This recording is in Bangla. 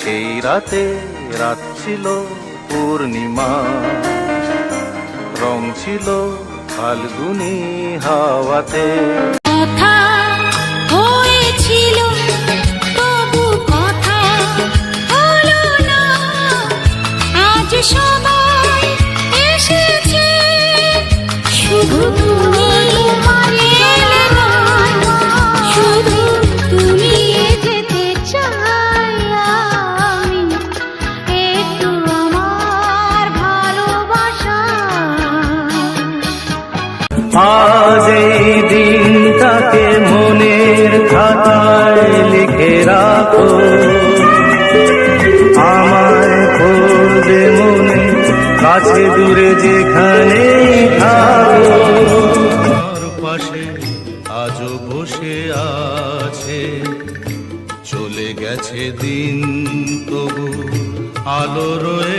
সেই রাতে রাত ছিল পূর্ণিমা, রং ছিল ফাল্গুনি হাওয়াতে। কথা হয়েছিল তবু কথা হলো না, আজ সবাই এসেছে শুধু তুমি এলে না, শুধু তুমি যেতে চাই আমি, একটু আমার ভালোবাসা। আজ এই দিনটাকে মনের খাতায় লিখে রাখো, আমায় করবে মনে কাছে দূরে যেখানে থাকো। আমার পাশে আজও বসে আছে, চলে গেছে দিন তবু আলো রয়ে